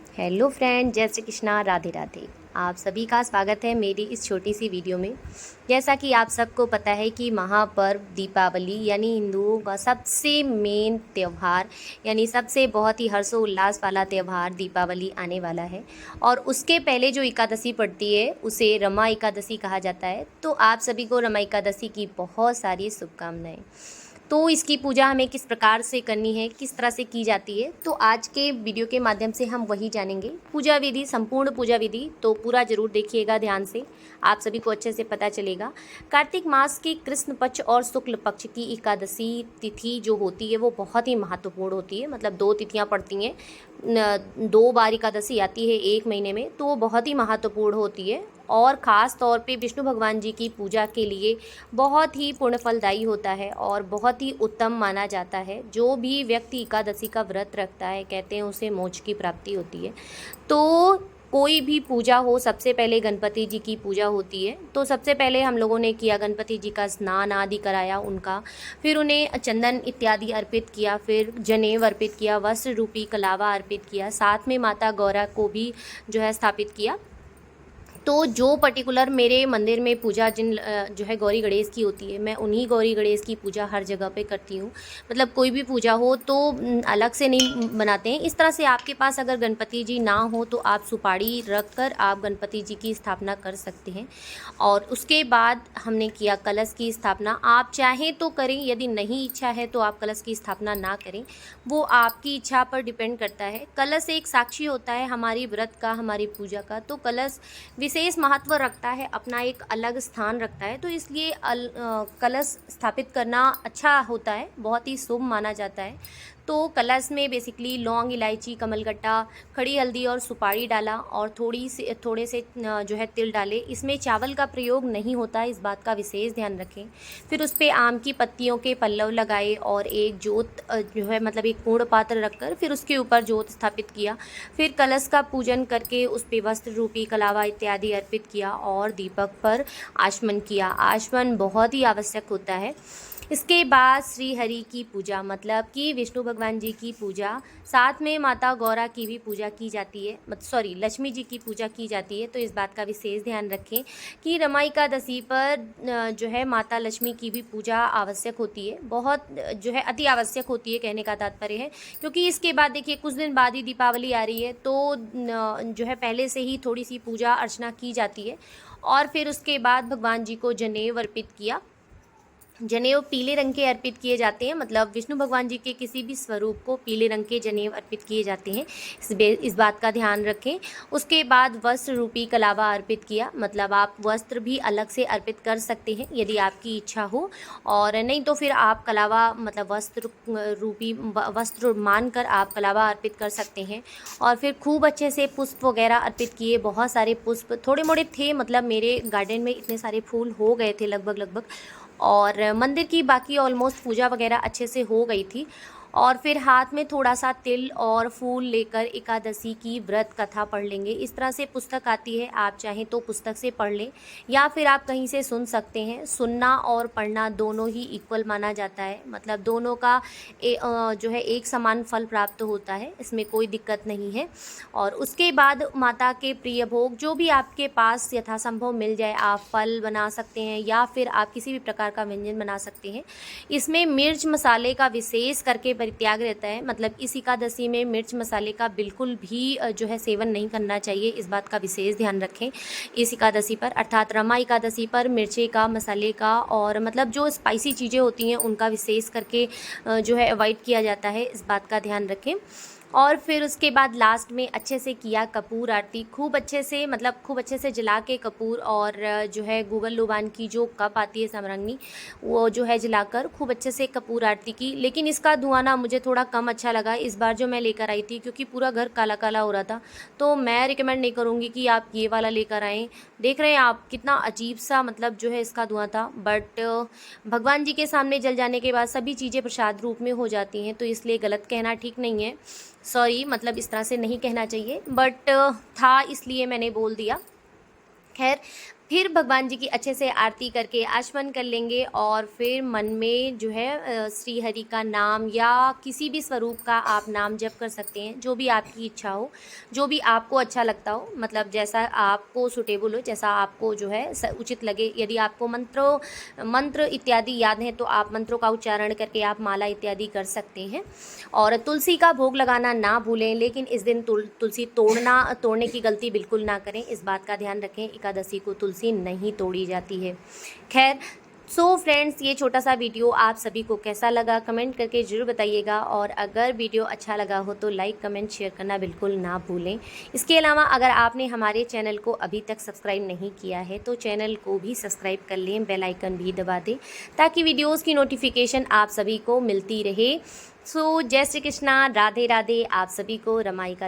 Hello friend, जय श्री कृष्णा, राधे राधे। आप सभी का स्वागत है मेरी इस छोटी सी वीडियो में। जैसा कि आप सबको पता है कि महापर्व दीपावली यानी हिंदुओं का सबसे मेन त्यौहार यानी सबसे बहुत ही हर्षोल्लास वाला त्यौहार दीपावली आने वाला है। और उसके पहले जो एकादशी पड़ती है उसे रमा एकादशी कहा जाता है। तो आप सभी को रमा एकादशी की बहुत सारी शुभकामनाएं। तो इसकी पूजा हमें किस प्रकार से करनी है, किस तरह से की जाती है, तो आज के वीडियो के माध्यम से हम वही जानेंगे। पूजा विधि, संपूर्ण पूजा विधि तो पूरा जरूर देखिएगा ध्यान से, आप सभी को अच्छे से पता चलेगा। कार्तिक मास की कृष्ण पक्ष और शुक्ल पक्ष की एकादशी तिथि जो होती है वो बहुत ही महत्वपूर्ण होती है। मतलब 2 तिथियां पड़ती हैं, 2 बार एकादशी आती है एक महीने में, तो वो बहुत ही महत्वपूर्ण होती है। और ख़ास तौर पे विष्णु भगवान जी की पूजा के लिए बहुत ही पुण्य फलदायी होता है और बहुत ही उत्तम माना जाता है। जो भी व्यक्ति एकादशी का व्रत रखता है, कहते हैं उसे मोक्ष की प्राप्ति होती है। तो कोई भी पूजा हो, सबसे पहले गणपति जी की पूजा होती है। तो सबसे पहले हम लोगों ने किया, गणपति जी का स्नान आदि कराया उनका, फिर उन्हें चंदन इत्यादि अर्पित किया, फिर जनेऊ अर्पित किया, वस्त्र रूपी कलावा अर्पित किया, साथ में माता गौरा को भी जो है स्थापित किया। तो जो पर्टिकुलर मेरे मंदिर में पूजा जो है गौरी गणेश की होती है, मैं उन्हीं गौरी गणेश की पूजा हर जगह पे करती हूँ। मतलब कोई भी पूजा हो तो अलग से नहीं बनाते हैं। इस तरह से आपके पास अगर गणपति जी ना हो तो आप सुपारी रख कर आप गणपति जी की स्थापना कर सकते हैं। और उसके बाद हमने किया कलश की स्थापना। आप चाहें तो करें, यदि नहीं इच्छा है तो आप कलश की स्थापना ना करें, वो आपकी इच्छा पर डिपेंड करता है। कलश एक साक्षी होता है हमारी व्रत का, हमारी पूजा का। तो कलश विशेष महत्व रखता है, अपना एक अलग स्थान रखता है। तो इसलिए कलश स्थापित करना अच्छा होता है, बहुत ही शुभ माना जाता है। तो कलश में बेसिकली लौंग, इलायची, कमलगट्टा, खड़ी हल्दी और सुपारी डाला और थोड़े से जो है तिल डाले। इसमें चावल का प्रयोग नहीं होता है, इस बात का विशेष ध्यान रखें। फिर उस पर आम की पत्तियों के पल्लव लगाए और एक जोत जो है मतलब एक पूर्ण पात्र रखकर फिर उसके ऊपर जोत स्थापित किया। फिर कलश का पूजन करके उस पर वस्त्र रूपी कलावा इत्यादि अर्पित किया और दीपक पर आचमन किया। आचमन बहुत ही आवश्यक होता है। इसके बाद श्री हरि की पूजा, मतलब कि विष्णु भगवान जी की पूजा, साथ में माता गौरा की भी पूजा की जाती है, लक्ष्मी जी की पूजा की जाती है। तो इस बात का विशेष ध्यान रखें कि रमा एकादशी पर जो है माता लक्ष्मी की भी पूजा आवश्यक होती है, बहुत जो है अति आवश्यक होती है, कहने का तात्पर्य है। क्योंकि इसके बाद देखिए कुछ दिन बाद ही दीपावली आ रही है, तो जो है पहले से ही थोड़ी सी पूजा अर्चना की जाती है। और फिर उसके बाद भगवान जी को जनेऊ अर्पित किया। जनेऊ पीले रंग के अर्पित किए जाते हैं, मतलब विष्णु भगवान जी के किसी भी स्वरूप को पीले रंग के जनेऊ अर्पित किए जाते हैं, इस बात का ध्यान रखें। उसके बाद वस्त्र रूपी कलावा अर्पित किया, मतलब आप वस्त्र भी अलग से अर्पित कर सकते हैं यदि आपकी इच्छा हो, और नहीं तो फिर आप कलावा मतलब वस्त्र मानकर आप कलावा अर्पित कर सकते हैं। और फिर खूब अच्छे से पुष्प वगैरह अर्पित किए, बहुत सारे पुष्प, थोड़े मोड़े थे, मतलब मेरे गार्डन में इतने सारे फूल हो गए थे लगभग। और मंदिर की बाकी ऑलमोस्ट पूजा वगैरह अच्छे से हो गई थी। और फिर हाथ में थोड़ा सा तिल और फूल लेकर एकादशी की व्रत कथा पढ़ लेंगे। इस तरह से पुस्तक आती है, आप चाहें तो पुस्तक से पढ़ लें या फिर आप कहीं से सुन सकते हैं। सुनना और पढ़ना दोनों ही इक्वल माना जाता है, मतलब दोनों का जो है एक समान फल प्राप्त होता है, इसमें कोई दिक्कत नहीं है। और उसके बाद माता के प्रिय भोग जो भी आपके पास यथासंभव मिल जाए, आप फल बना सकते हैं या फिर आप किसी भी प्रकार का व्यंजन बना सकते हैं। इसमें मिर्च मसाले का विशेष करके परित्याग रहता है, मतलब इस एकादशी में मिर्च मसाले का बिल्कुल भी जो है सेवन नहीं करना चाहिए, इस बात का विशेष ध्यान रखें। इस एकादशी पर अर्थात रमा एकादशी पर मिर्ची का, मसाले का और मतलब जो स्पाइसी चीज़ें होती हैं उनका विशेष करके जो है अवॉइड किया जाता है, इस बात का ध्यान रखें। और फिर उसके बाद लास्ट में अच्छे से किया कपूर आरती, खूब अच्छे से, मतलब खूब अच्छे से जला के कपूर, और जो है गूगल लुबान की जो कप आती है समरंगनी, वो जो है जलाकर खूब अच्छे से कपूर आरती की। लेकिन इसका धुआं ना मुझे थोड़ा कम अच्छा लगा इस बार जो मैं लेकर आई थी, क्योंकि पूरा घर काला काला हो रहा था। तो मैं रिकमेंड नहीं करूँगी कि आप ये वाला लेकर आएँ। देख रहे हैं आप कितना अजीब सा मतलब जो है इसका धुआं था, बट भगवान जी के सामने जल जाने के बाद सभी चीज़ें प्रसाद रूप में हो जाती हैं, तो इसलिए गलत कहना ठीक नहीं है। सॉरी, मतलब इस तरह से नहीं कहना चाहिए, बट था इसलिए मैंने बोल दिया। खैर, फिर भगवान जी की अच्छे से आरती करके आचमन कर लेंगे और फिर मन में जो है श्री हरि का नाम या किसी भी स्वरूप का आप नाम जप कर सकते हैं, जो भी आपकी इच्छा हो, जो भी आपको अच्छा लगता हो, मतलब जैसा आपको सुटेबल हो, जैसा आपको जो है उचित लगे। यदि आपको मंत्र इत्यादि याद हैं तो आप मंत्रों का उच्चारण करके आप माला इत्यादि कर सकते हैं। और तुलसी का भोग लगाना ना भूलें, लेकिन इस दिन तुलसी तोड़ने की गलती बिल्कुल ना करें, इस बात का ध्यान रखें। एकादशी को तुलसी नहीं तोड़ी जाती है। खैर, सो फ्रेंड्स, ये छोटा सा वीडियो आप सभी को कैसा लगा कमेंट करके ज़रूर बताइएगा, और अगर वीडियो अच्छा लगा हो तो लाइक कमेंट शेयर करना बिल्कुल ना भूलें। इसके अलावा अगर आपने हमारे चैनल को अभी तक सब्सक्राइब नहीं किया है तो चैनल को भी सब्सक्राइब कर लें, बेल आइकन भी दबा दें ताकि वीडियोज़ की नोटिफिकेशन आप सभी को मिलती रहे। सो जय श्री कृष्णा, राधे राधे। आप सभी को रमाई का